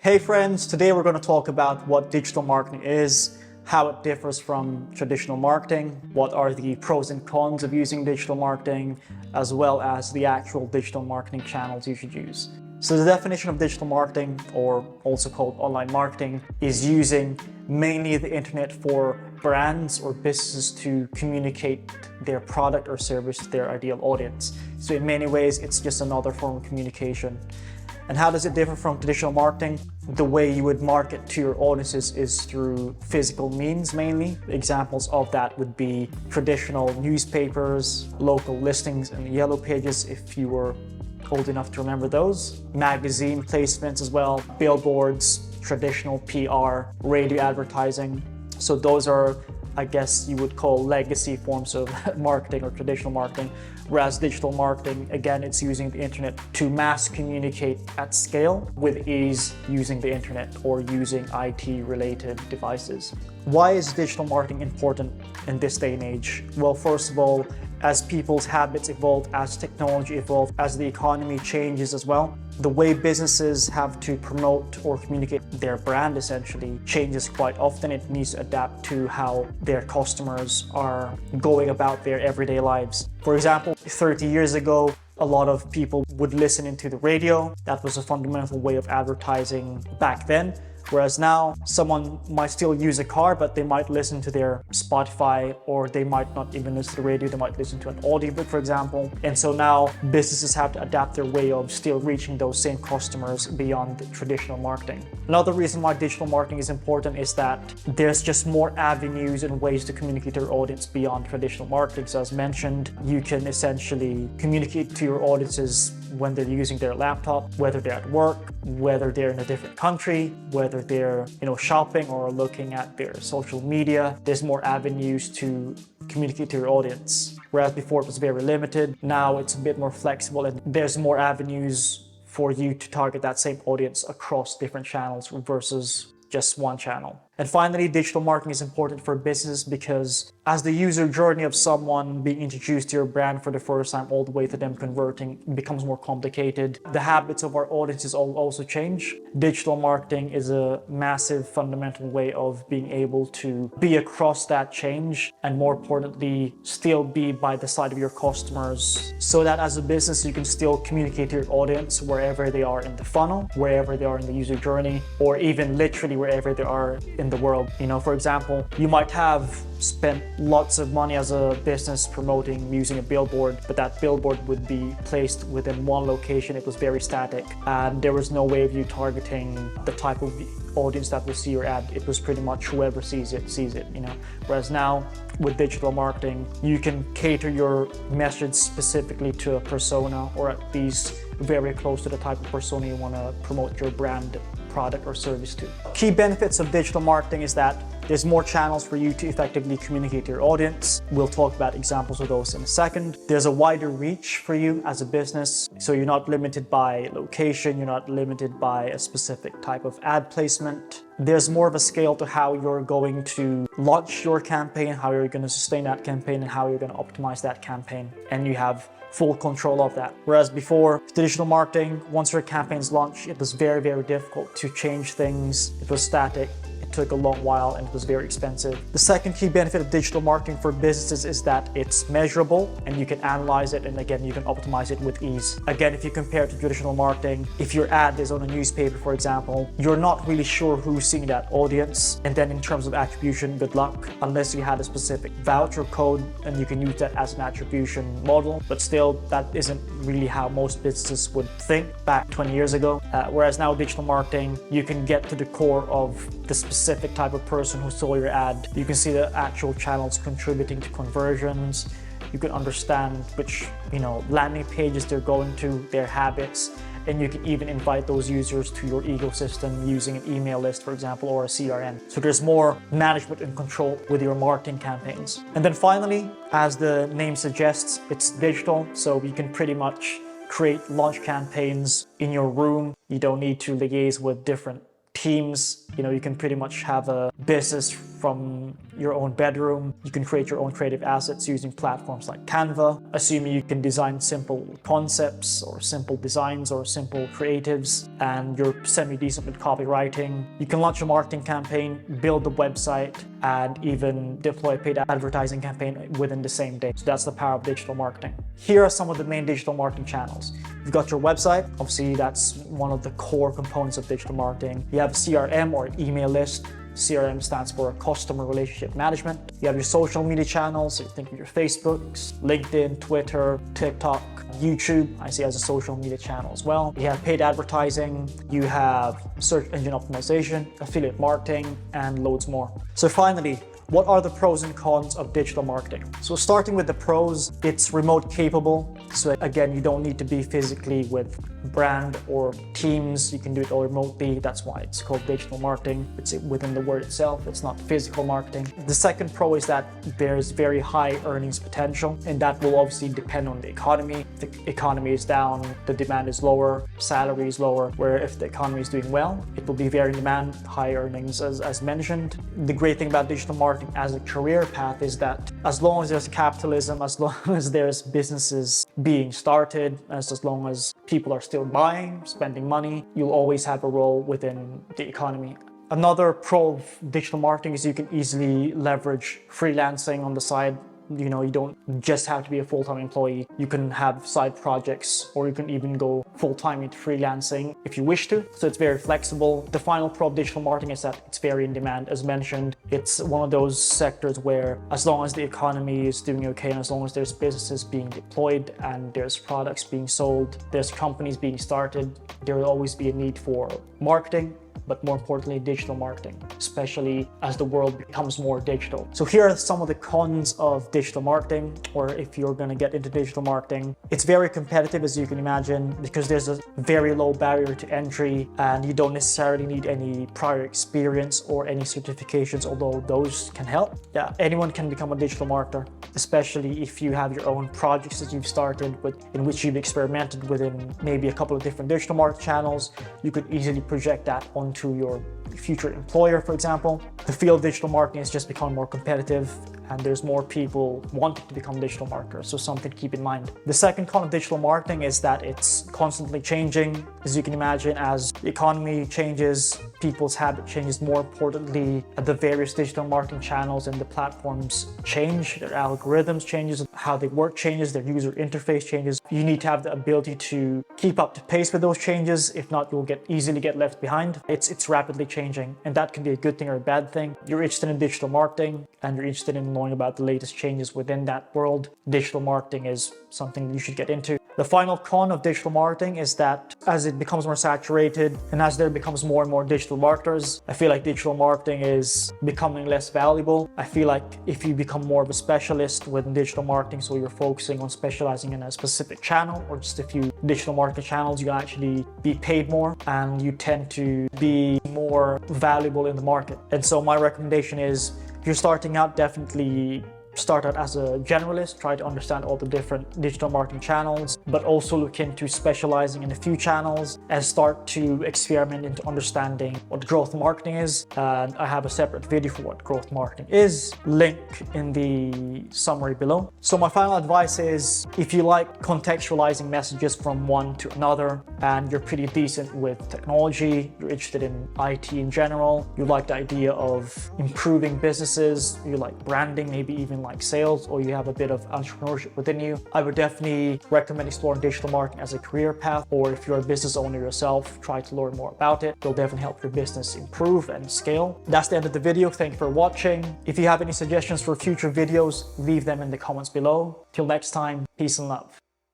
Hey friends, today we're going to talk about what digital marketing is, how it differs from traditional marketing, what are the pros and cons of using digital marketing, as well as the actual digital marketing channels you should use. So the definition of digital marketing, or also called online marketing, is using mainly the internet for brands or businesses to communicate their product or service to their ideal audience. So in many ways, it's just another form of communication. And how does it differ from traditional marketing? The way you would market to your audiences is through physical means mainly. Examples of that would be traditional newspapers, local listings and yellow pages if you were old enough to remember those, magazine placements as well, billboards, traditional PR, radio advertising. So those are, I guess you would call legacy forms of marketing or traditional marketing, whereas digital marketing, again, it's using the internet to mass communicate at scale with ease using the internet or using IT-related devices. Why is digital marketing important in this day and age? Well, first of all, as people's habits evolve, as technology evolves, as the economy changes as well, the way businesses have to promote or communicate their brand essentially changes quite often. It needs to adapt to how their customers are going about their everyday lives. For example, 30 years ago, a lot of people would listen into the radio. That was a fundamental way of advertising back then. Whereas now, someone might still use a car, but they might listen to their Spotify, or they might not even listen to the radio, they might listen to an audiobook, for example. And so now businesses have to adapt their way of still reaching those same customers beyond traditional marketing. Another reason why digital marketing is important is that there's just more avenues and ways to communicate to your audience beyond traditional marketing. So as mentioned, you can essentially communicate to your audiences when they're using their laptop, whether they're at work, whether they're in a different country, whether they're shopping or looking at their social media. There's more avenues to communicate to your audience. Whereas before it was very limited, now it's a bit more flexible and there's more avenues for you to target that same audience across different channels versus just one channel. And finally, digital marketing is important for business because as the user journey of someone being introduced to your brand for the first time all the way to them converting becomes more complicated, the habits of our audiences also change. Digital marketing is a massive fundamental way of being able to be across that change and, more importantly, still be by the side of your customers so that as a business you can still communicate to your audience wherever they are in the funnel, wherever they are in the user journey, or even literally wherever they are in the world. For example, you might have spent lots of money as a business promoting using a billboard, but that billboard would be placed within one location. It was very static and there was no way of you targeting the type of audience that will see your ad. It was pretty much whoever sees it. Whereas now with digital marketing, you can cater your message specifically to a persona, or at least very close to the type of persona you want to promote your brand, product or service to. Key benefits of digital marketing is that there's more channels for you to effectively communicate to your audience. We'll talk about examples of those in a second. There's a wider reach for you as a business, so you're not limited by location, you're not limited by a specific type of ad placement. There's more of a scale to how you're going to launch your campaign, how you're going to sustain that campaign, and how you're going to optimize that campaign. And you have full control of that. Whereas before, traditional marketing, once your campaign's launched, it was very, very difficult to change things. It was static. It took a long while and it was very expensive. The second key benefit of digital marketing for businesses is that it's measurable and you can analyze it, and again, you can optimize it with ease. Again, if you compare it to traditional marketing, if your ad is on a newspaper, for example, you're not really sure who's seeing that audience. And then in terms of attribution, good luck, unless you had a specific voucher code and you can use that as an attribution model. But still, that isn't really how most businesses would think back 20 years ago. Whereas now digital marketing, you can get to the core of the specific type of person who saw your ad. You can see the actual channels contributing to conversions. You can understand which landing pages they're going to, their habits, and you can even invite those users to your ecosystem using an email list, for example, or a CRM. So there's more management and control with your marketing campaigns. And then finally, as the name suggests, it's digital, so you can pretty much create launch campaigns in your room. You don't need to liaise with different teams. You can pretty much have a business from your own bedroom. You can create your own creative assets using platforms like Canva, assuming you can design simple concepts or simple designs or simple creatives, and you're semi-decent with copywriting. You can launch a marketing campaign, build a website, and even deploy a paid advertising campaign within the same day. So that's the power of digital marketing. Here are some of the main digital marketing channels. You've got your website. Obviously, that's one of the core components of digital marketing. You have CRM or email list. CRM stands for Customer Relationship Management. You have your social media channels. So you think of your Facebooks, LinkedIn, Twitter, TikTok, YouTube, I see as a social media channel as well. You have paid advertising, you have search engine optimization, affiliate marketing, and loads more. So finally, what are the pros and cons of digital marketing? So starting with the pros, it's remote capable. So again, you don't need to be physically with brand or teams. You can do it all remotely. That's why it's called digital marketing. It's within the word itself. It's not physical marketing. The second pro is that there's very high earnings potential, and that will obviously depend on the economy. If the economy is down, the demand is lower, salary is lower, where if the economy is doing well, it will be very in demand, high earnings as mentioned. The great thing about digital marketing as a career path is that as long as there's capitalism, as long as there's businesses being started, as long as people are still buying, spending money, you'll always have a role within the economy. Another pro of digital marketing is you can easily leverage freelancing on the side. You don't just have to be a full-time employee. You can have side projects, or you can even go full-time into freelancing if you wish to. So it's very flexible. The final pro of digital marketing is that it's very in demand. As mentioned, it's one of those sectors where as long as the economy is doing okay, and as long as there's businesses being deployed and there's products being sold, there's companies being started, there will always be a need for marketing, but more importantly, digital marketing, especially as the world becomes more digital. So here are some of the cons of digital marketing, or if you're going to get into digital marketing. It's very competitive, as you can imagine, because there's a very low barrier to entry, and you don't necessarily need any prior experience or any certifications, although those can help. Yeah, anyone can become a digital marketer, especially if you have your own projects that you've started with, in which you've experimented within maybe a couple of different digital marketing channels. You could easily project that onto your future employer, for example. The field of digital marketing has just become more competitive, and there's more people wanting to become digital marketers, so something to keep in mind. The second con of digital marketing is that it's constantly changing. As you can imagine, as the economy changes, people's habit changes, more importantly, the various digital marketing channels and the platforms change, their algorithms changes, how they work changes, their user interface changes. You need to have the ability to keep up to pace with those changes. If not, you'll easily get left behind. It's rapidly changing, and that can be a good thing or a bad thing. You're interested in digital marketing and you're interested in knowing about the latest changes within that world. Digital marketing is something you should get into. The final con of digital marketing is that as it becomes more saturated and as there becomes more and more digital marketers, I feel like digital marketing is becoming less valuable. I feel like if you become more of a specialist within digital marketing, so you're focusing on specializing in a specific channel or just a few digital marketing channels, you actually be paid more and you tend to be more valuable in the market. And so my recommendation is, if you're starting out, definitely start out as a generalist, try to understand all the different digital marketing channels, but also look into specializing in a few channels and start to experiment into understanding what growth marketing is. And I have a separate video for what growth marketing is, link in the summary below. So my final advice is, if you like contextualizing messages from one to another and you're pretty decent with technology, you're interested in IT in general, you like the idea of improving businesses, you like branding, maybe even like sales, or you have a bit of entrepreneurship within you, I would definitely recommend exploring digital marketing as a career path. Or if you're a business owner yourself, try to learn more about it. It'll definitely help your business improve and scale. That's the end of the video. Thank you for watching. If you have any suggestions for future videos, leave them in the comments below. Till next time, peace and love.